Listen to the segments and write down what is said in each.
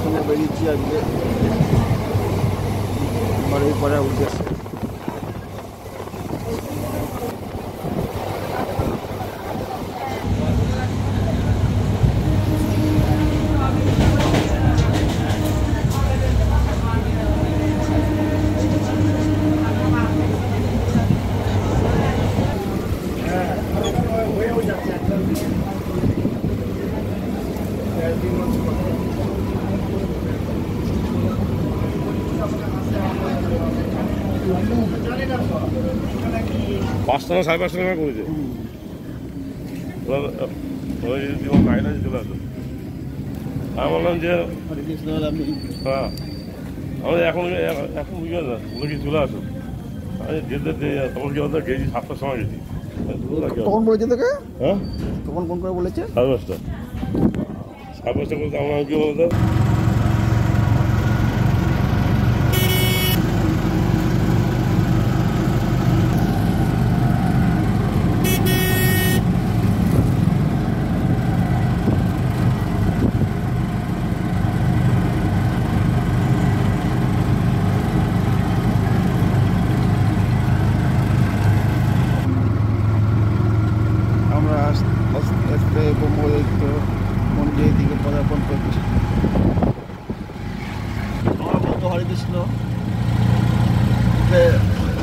সঙ্গে বেরিয়েছি আজকে বাড়ির পরে উদ্দেশ্যে। পাঁচটা না 5:30 টাকা করেছে গাড়িটা চলে আসো। আমি বললাম যে হ্যাঁ আমি এখন বুঝবে না বলে কি চলে আসো। আমি যেতে তখন কি বলতো গেছি 7টার সময় গেছি। কখন বলেছে তোকে? হ্যাঁ তখন ফোন করে বলেছে 5:30 বলতে আমার কি বলতো আমরা আস্তে আস্তে ব্রহ্মদৈত্য মন্দিরের দিকে পদার্পণ করছি। আমার বন্ধু হরেকৃষ্ণ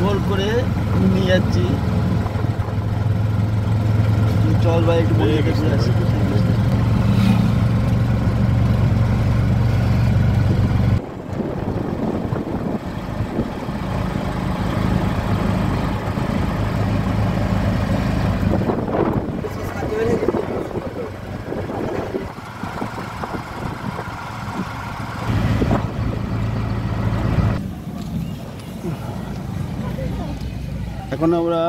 গোল করে নিয়ে যাচ্ছি, চল ভাই একটু মন্দিরে ঘুরে আসি। এখন আমরা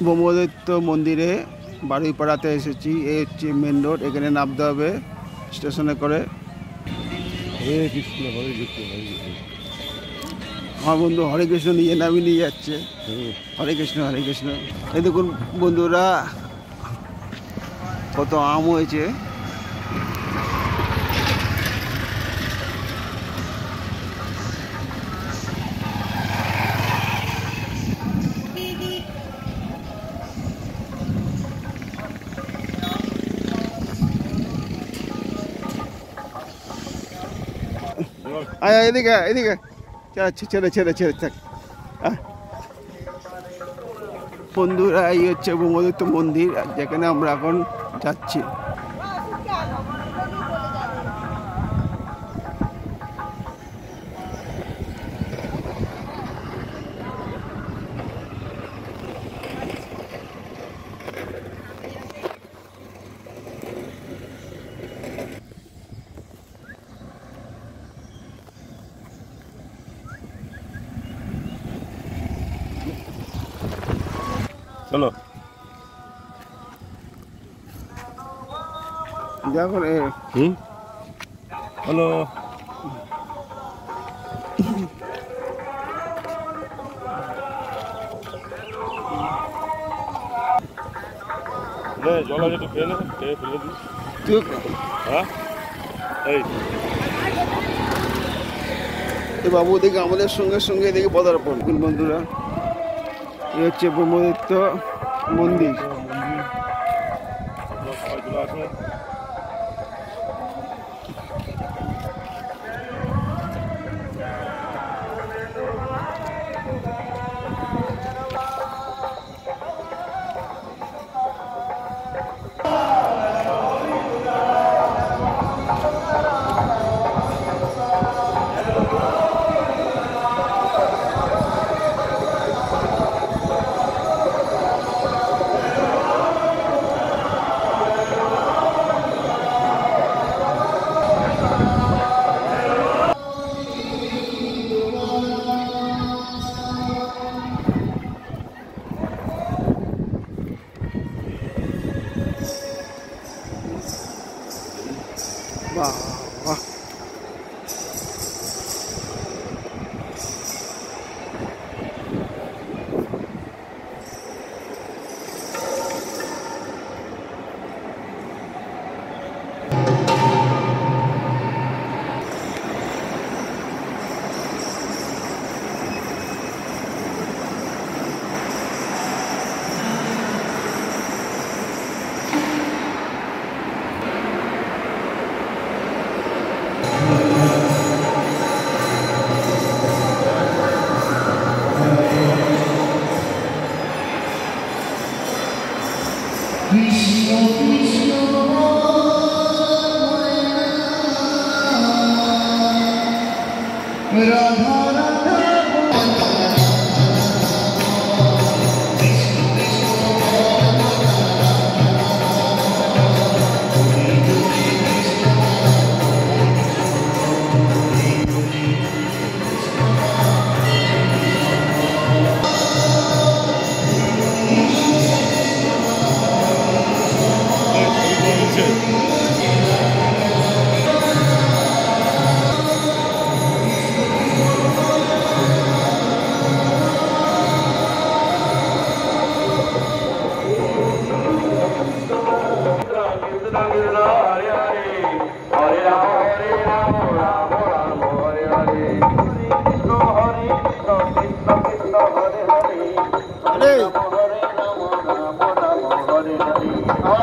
ব্রহ্মদৈত্য মন্দিরে বারুইপাড়াতে এসেছি। এই হচ্ছে মেন রোড, এখানে নামতে হবে স্টেশনে করে। হরে কৃষ্ণ হরে কৃষ্ণ হরে কৃষ্ণ। আমার বন্ধু হরে কৃষ্ণ নিয়ে নামিয়ে নিয়ে যাচ্ছে। হরে কৃষ্ণ হরে কৃষ্ণ। এই দেখুন বন্ধুরা কত আম হয়েছে। এদিকে এদিকে ছেড়ে ছেড়ে ছেড়ে থাক। বন্ধুরা এই হচ্ছে ব্রহ্মদৈত্য মন্দির, যেখানে আমরা এখন যাচ্ছি। চলো দেখুন হ্যালো জল আছে একটু খেয়ে নে, খেয়ে ফেলে দিস। হ্যাঁ এই বাবু দেখে আমাদের সঙ্গে সঙ্গে এদিকে পদার্পণ। বন্ধুরা এই হচ্ছে ব্রহ্মদৈত্য মন্দির। চলে আসো। বাহ বাহ।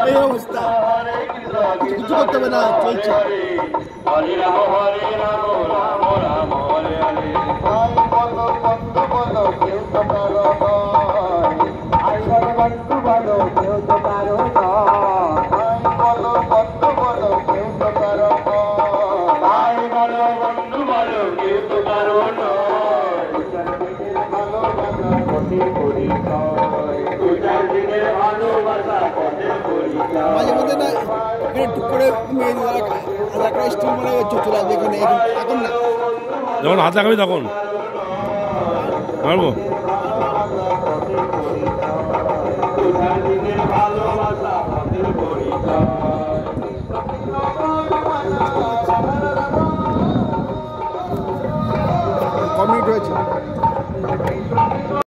এই অবস্থা কিছু করতে হবে না, চলছে। মাঝে মধ্যে না এখানে টুক করে এলাকায় স্টিল মনে চলে আসবে এখানে, এখন না যখন হাত লাগাবি তখন মারবো।